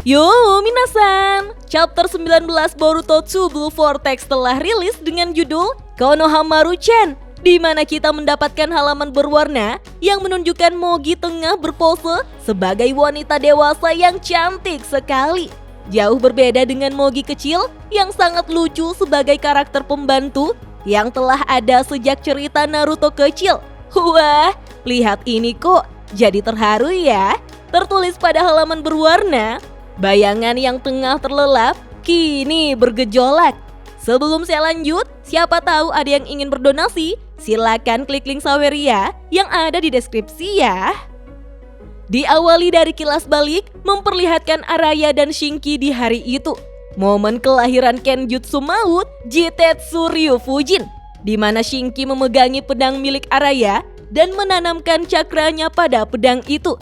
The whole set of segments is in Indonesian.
Yo minasan, chapter 19 Boruto 2 Blue Vortex telah rilis dengan judul Konohamaru-chan, di mana kita mendapatkan halaman berwarna yang menunjukkan Mogi tengah berpose sebagai wanita dewasa yang cantik sekali. Jauh berbeda dengan Mogi kecil yang sangat lucu sebagai karakter pembantu yang telah ada sejak cerita Naruto kecil. Wah, lihat ini kok, jadi terharu ya. Tertulis pada halaman berwarna, bayangan yang tengah terlelap kini bergejolak. Sebelum saya lanjut, siapa tahu ada yang ingin berdonasi, silakan klik link Saweria yang ada di deskripsi ya. Diawali dari kilas balik memperlihatkan Araya dan Shinki di hari itu. Momen kelahiran Kenjutsu Maut Jitetsu Ryufujin, di mana Shinki memegangi pedang milik Araya dan menanamkan cakranya pada pedang itu.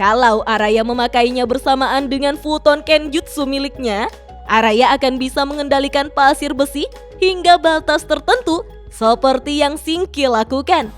Kalau Araya memakainya bersamaan dengan futon Kenjutsu miliknya, Araya akan bisa mengendalikan pasir besi hingga batas tertentu seperti yang Shinki lakukan.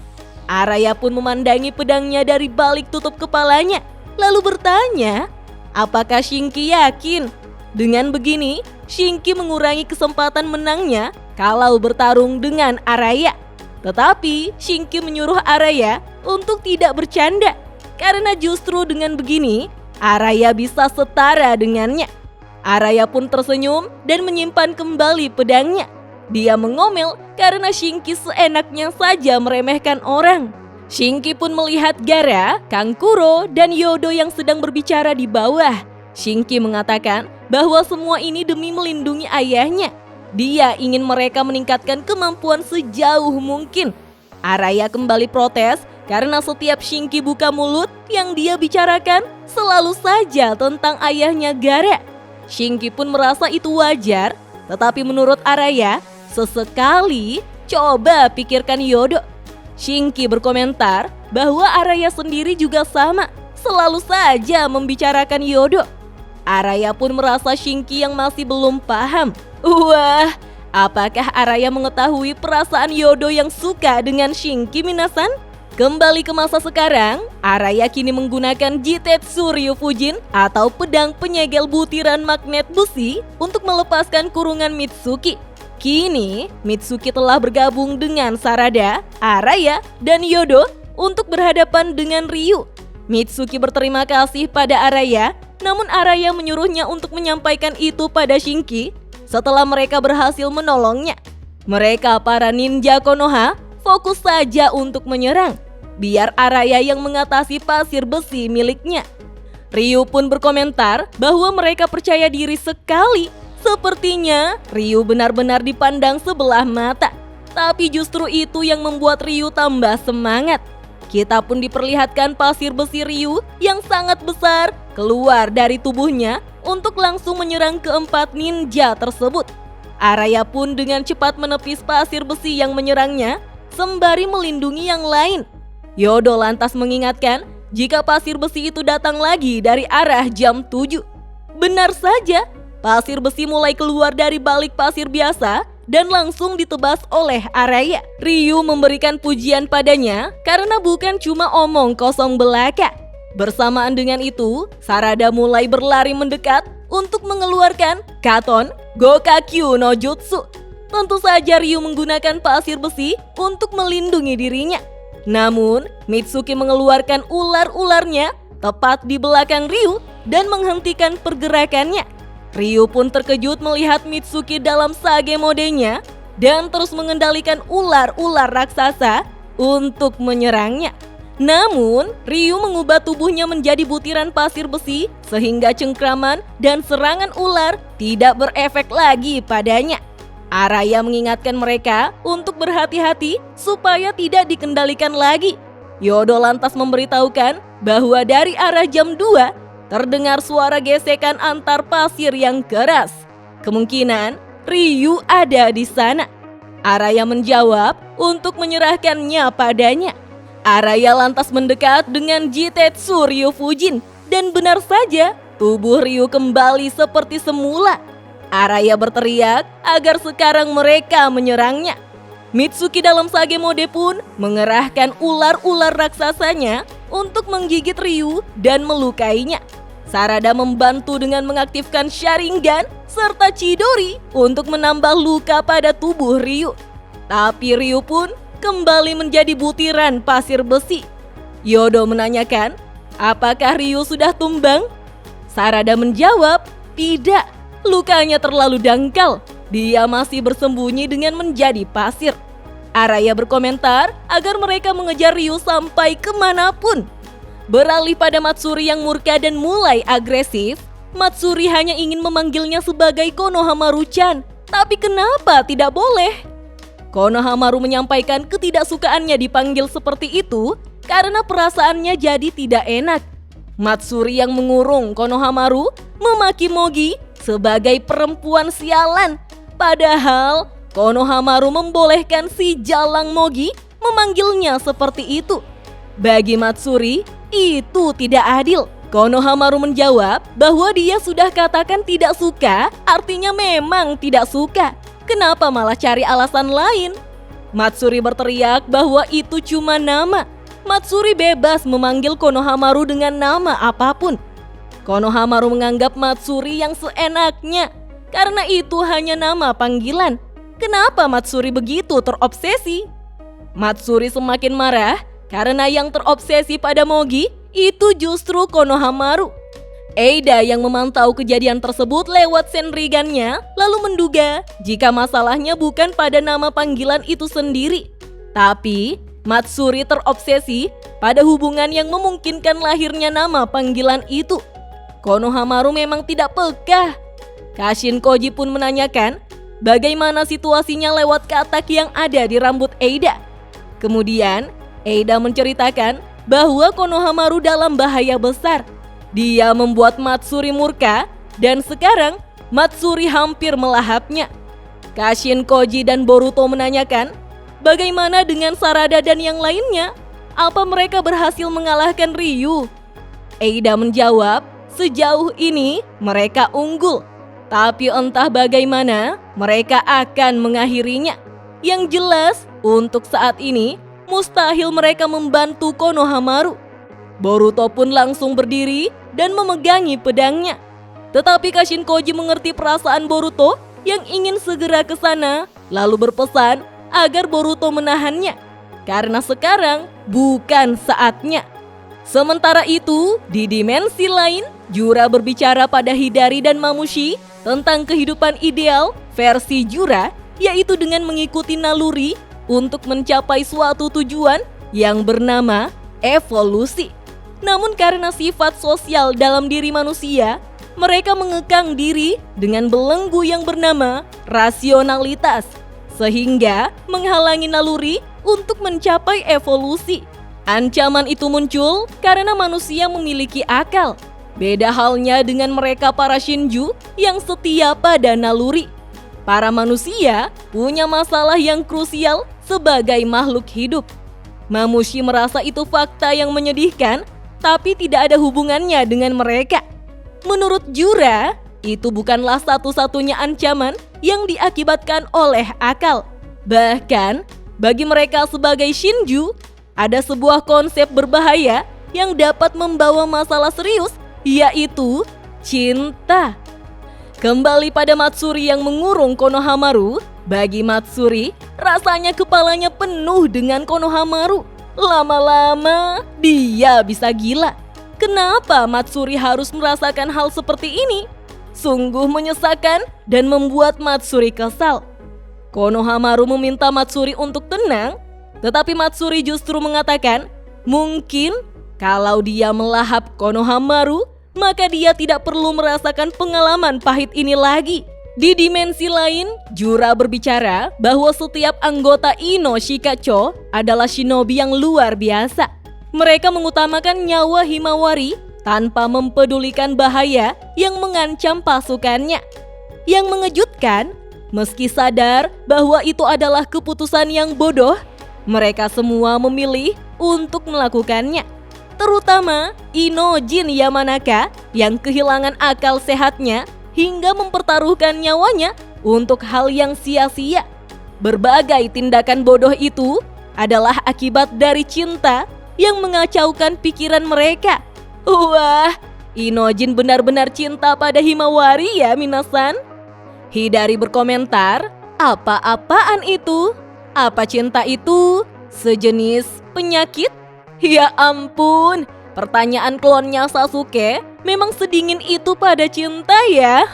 Araya pun memandangi pedangnya dari balik tutup kepalanya, lalu bertanya, apakah Shinki yakin? Dengan begini, Shinki mengurangi kesempatan menangnya kalau bertarung dengan Araya. Tetapi Shinki menyuruh Araya untuk tidak bercanda, karena justru dengan begini, Araya bisa setara dengannya. Araya pun tersenyum dan menyimpan kembali pedangnya. Dia mengomel karena Shinki seenaknya saja meremehkan orang. Shinki pun melihat Gaara, Kankuro, dan Yodo yang sedang berbicara di bawah. Shinki mengatakan bahwa semua ini demi melindungi ayahnya. Dia ingin mereka meningkatkan kemampuan sejauh mungkin. Araya kembali protes karena setiap Shinki buka mulut yang dia bicarakan selalu saja tentang ayahnya Gaara. Shinki pun merasa itu wajar, tetapi menurut Araya, sesekali coba pikirkan Yodo. Shinki berkomentar bahwa Araya sendiri juga sama, selalu saja membicarakan Yodo. Araya pun merasa Shinki yang masih belum paham. Wah, apakah Araya mengetahui perasaan Yodo yang suka dengan Shinki minasan? Kembali ke masa sekarang, Araya kini menggunakan Jitetsu Ryufujin atau pedang penyegel butiran magnet besi untuk melepaskan kurungan Mitsuki. Kini, Mitsuki telah bergabung dengan Sarada, Araya, dan Yodo untuk berhadapan dengan Ryu. Mitsuki berterima kasih pada Araya, namun Araya menyuruhnya untuk menyampaikan itu pada Shinki setelah mereka berhasil menolongnya. Mereka para ninja Konoha fokus saja untuk menyerang, biar Araya yang mengatasi pasir besi miliknya. Ryu pun berkomentar bahwa mereka percaya diri sekali. Sepertinya Ryu benar-benar dipandang sebelah mata. Tapi justru itu yang membuat Ryu tambah semangat. Kita pun diperlihatkan pasir besi Ryu yang sangat besar keluar dari tubuhnya untuk langsung menyerang keempat ninja tersebut. Araya pun dengan cepat menepis pasir besi yang menyerangnya sembari melindungi yang lain. Yodo lantas mengingatkan jika pasir besi itu datang lagi dari arah jam 7. Benar saja, pasir besi mulai keluar dari balik pasir biasa dan langsung ditebas oleh Araya. Ryu memberikan pujian padanya karena bukan cuma omong kosong belaka. Bersamaan dengan itu, Sarada mulai berlari mendekat untuk mengeluarkan Katon Gokakyu no Jutsu. Tentu saja Ryu menggunakan pasir besi untuk melindungi dirinya. Namun, Mitsuki mengeluarkan ular-ularnya tepat di belakang Ryu dan menghentikan pergerakannya. Ryu pun terkejut melihat Mitsuki dalam Sage modenya dan terus mengendalikan ular-ular raksasa untuk menyerangnya. Namun, Ryu mengubah tubuhnya menjadi butiran pasir besi sehingga cengkraman dan serangan ular tidak berefek lagi padanya. Araya mengingatkan mereka untuk berhati-hati supaya tidak dikendalikan lagi. Yodo lantas memberitahukan bahwa dari arah jam 2 terdengar suara gesekan antar pasir yang keras. Kemungkinan Ryu ada di sana. Araya menjawab untuk menyerahkannya padanya. Araya lantas mendekat dengan Jitetsu Ryufujin dan benar saja tubuh Ryu kembali seperti semula. Araya berteriak agar sekarang mereka menyerangnya. Mitsuki dalam Sage mode pun mengerahkan ular-ular raksasanya untuk menggigit Ryu dan melukainya. Sarada membantu dengan mengaktifkan Sharingan serta Chidori untuk menambah luka pada tubuh Ryu. Tapi Ryu pun kembali menjadi butiran pasir besi. Yodo menanyakan, apakah Ryu sudah tumbang? Sarada menjawab, tidak, lukanya terlalu dangkal. Dia masih bersembunyi dengan menjadi pasir. Araya berkomentar agar mereka mengejar Ryu sampai kemanapun. Beralih pada Matsuri yang murka dan mulai agresif, Matsuri hanya ingin memanggilnya sebagai Konohamaru-chan. Tapi kenapa tidak boleh? Konohamaru menyampaikan ketidaksukaannya dipanggil seperti itu karena perasaannya jadi tidak enak. Matsuri yang mengurung Konohamaru memaki Mogi sebagai perempuan sialan. Padahal Konohamaru membolehkan si Jalang Mogi memanggilnya seperti itu. Bagi Matsuri, itu tidak adil. Konohamaru menjawab bahwa dia sudah katakan tidak suka, artinya memang tidak suka. Kenapa malah cari alasan lain? Matsuri berteriak bahwa itu cuma nama. Matsuri bebas memanggil Konohamaru dengan nama apapun. Konohamaru menganggap Matsuri yang seenaknya, karena itu hanya nama panggilan. Kenapa Matsuri begitu terobsesi? Matsuri semakin marah karena yang terobsesi pada Mogi itu justru Konohamaru. Eida yang memantau kejadian tersebut lewat Senrigannya lalu menduga jika masalahnya bukan pada nama panggilan itu sendiri, tapi Matsuri terobsesi pada hubungan yang memungkinkan lahirnya nama panggilan itu. Konohamaru memang tidak peka. Kashin Koji pun menanyakan bagaimana situasinya lewat katak yang ada di rambut Eida. Kemudian Eida menceritakan bahwa Konohamaru dalam bahaya besar. Dia membuat Matsuri murka dan sekarang Matsuri hampir melahapnya. Kashin Koji dan Boruto menanyakan, bagaimana dengan Sarada dan yang lainnya? Apa mereka berhasil mengalahkan Ryu? Eida menjawab, sejauh ini mereka unggul. Tapi entah bagaimana mereka akan mengakhirinya. Yang jelas, untuk saat ini mustahil mereka membantu Konohamaru. Boruto pun langsung berdiri dan memegangi pedangnya. Tetapi Kashin Koji mengerti perasaan Boruto yang ingin segera ke sana, lalu berpesan agar Boruto menahannya, karena sekarang bukan saatnya. Sementara itu, di dimensi lain, Jura berbicara pada Hidari dan Mamushi tentang kehidupan ideal versi Jura, yaitu dengan mengikuti naluri untuk mencapai suatu tujuan yang bernama evolusi. Namun karena sifat sosial dalam diri manusia, mereka mengekang diri dengan belenggu yang bernama rasionalitas, sehingga menghalangi naluri untuk mencapai evolusi. Ancaman itu muncul karena manusia memiliki akal. Beda halnya dengan mereka para Shinju yang setia pada naluri. Para manusia punya masalah yang krusial sebagai makhluk hidup. Mamushi merasa itu fakta yang menyedihkan, tapi tidak ada hubungannya dengan mereka. Menurut Jura, itu bukanlah satu-satunya ancaman yang diakibatkan oleh akal. Bahkan, bagi mereka sebagai Shinju, ada sebuah konsep berbahaya yang dapat membawa masalah serius, yaitu cinta. Kembali pada Matsuri yang mengurung Konohamaru, bagi Matsuri, rasanya kepalanya penuh dengan Konohamaru. Lama-lama, dia bisa gila. Kenapa Matsuri harus merasakan hal seperti ini? Sungguh menyesakan dan membuat Matsuri kesal. Konohamaru meminta Matsuri untuk tenang, tetapi Matsuri justru mengatakan, mungkin kalau dia melahap Konohamaru, maka dia tidak perlu merasakan pengalaman pahit ini lagi. Di dimensi lain, Jura berbicara bahwa setiap anggota Ino Shikacho adalah shinobi yang luar biasa. Mereka mengutamakan nyawa Himawari tanpa mempedulikan bahaya yang mengancam pasukannya. Yang mengejutkan, meski sadar bahwa itu adalah keputusan yang bodoh, mereka semua memilih untuk melakukannya. Terutama Ino Jin Yamanaka yang kehilangan akal sehatnya hingga mempertaruhkan nyawanya untuk hal yang sia-sia. Berbagai tindakan bodoh itu adalah akibat dari cinta yang mengacaukan pikiran mereka. Wah, Inojin benar-benar cinta pada Himawari ya minasan? Hidari berkomentar, apa-apaan itu? Apa cinta itu? Sejenis penyakit? Ya ampun, pertanyaan klonnya Sasuke memang sedingin itu pada cinta ya?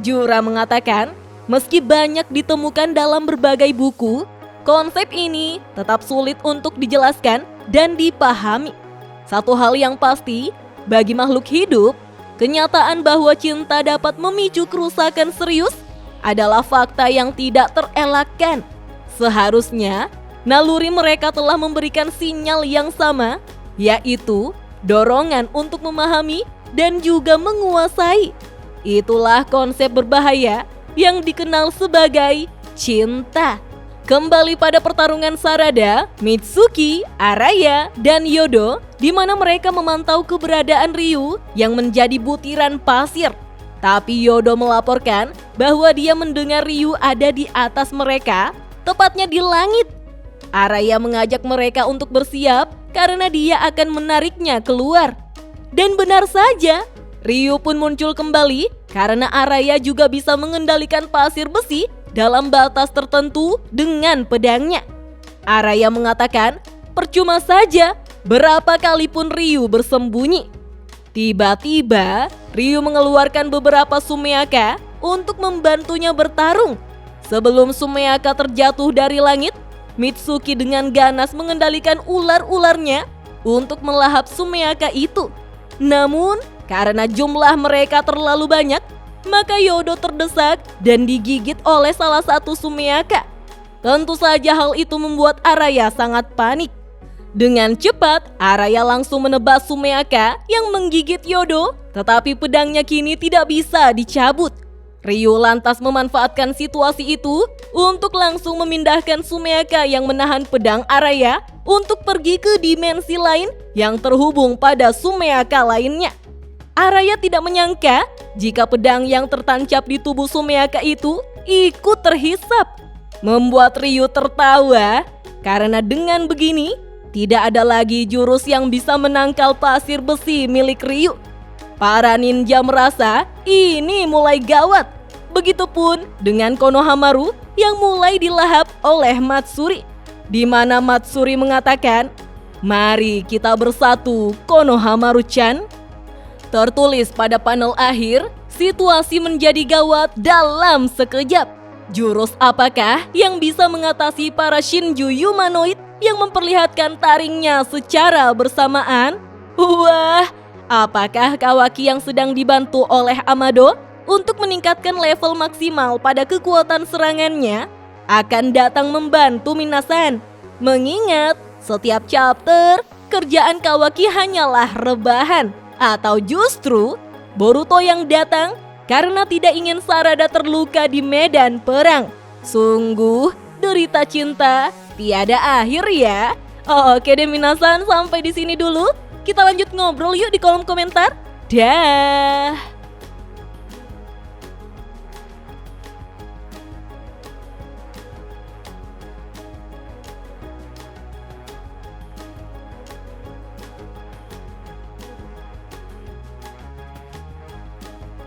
Jura mengatakan, meski banyak ditemukan dalam berbagai buku, konsep ini tetap sulit untuk dijelaskan dan dipahami. Satu hal yang pasti, bagi makhluk hidup, kenyataan bahwa cinta dapat memicu kerusakan serius adalah fakta yang tidak terelakkan. Seharusnya, naluri mereka telah memberikan sinyal yang sama, yaitu dorongan untuk memahami dan juga menguasai. Itulah konsep berbahaya yang dikenal sebagai cinta. Kembali pada pertarungan Sarada, Mitsuki, Araya, dan Yodo, di mana mereka memantau keberadaan Ryu yang menjadi butiran pasir. Tapi Yodo melaporkan bahwa dia mendengar Ryu ada di atas mereka, tepatnya di langit. Araya mengajak mereka untuk bersiap karena dia akan menariknya keluar. Dan benar saja, Ryu pun muncul kembali karena Araya juga bisa mengendalikan pasir besi dalam batas tertentu dengan pedangnya. Araya mengatakan, percuma saja berapa kali pun Ryu bersembunyi. Tiba-tiba, Ryu mengeluarkan beberapa Sumeaka untuk membantunya bertarung. Sebelum Sumeaka terjatuh dari langit, Mitsuki dengan ganas mengendalikan ular-ularnya untuk melahap Sumeaka itu. Namun, karena jumlah mereka terlalu banyak, maka Yodo terdesak dan digigit oleh salah satu Sumeaka. Tentu saja hal itu membuat Araya sangat panik. Dengan cepat, Araya langsung menebas Sumeaka yang menggigit Yodo, tetapi pedangnya kini tidak bisa dicabut. Ryu lantas memanfaatkan situasi itu untuk langsung memindahkan Sumeaka yang menahan pedang Araya untuk pergi ke dimensi lain yang terhubung pada Sumeaka lainnya. Araya tidak menyangka jika pedang yang tertancap di tubuh Sumeaka itu ikut terhisap. Membuat Ryu tertawa karena dengan begini tidak ada lagi jurus yang bisa menangkal pasir besi milik Ryu. Para ninja merasa ini mulai gawat. Begitupun dengan Konohamaru yang mulai dilahap oleh Matsuri. Di mana Matsuri mengatakan, "Mari kita bersatu, Konohamaru-chan." Tertulis pada panel akhir, situasi menjadi gawat dalam sekejap. Jurus apakah yang bisa mengatasi para Shinju humanoid yang memperlihatkan taringnya secara bersamaan? Wah, apakah Kawaki yang sedang dibantu oleh Amado untuk meningkatkan level maksimal pada kekuatan serangannya akan datang membantu minasan? Mengingat setiap chapter, kerjaan Kawaki hanyalah rebahan. Atau justru Boruto yang datang karena tidak ingin Sarada terluka di medan perang. Sungguh derita cinta tiada akhir ya. Oke deh minasan, sampai di sini dulu. Kita lanjut ngobrol yuk di kolom komentar. Dah.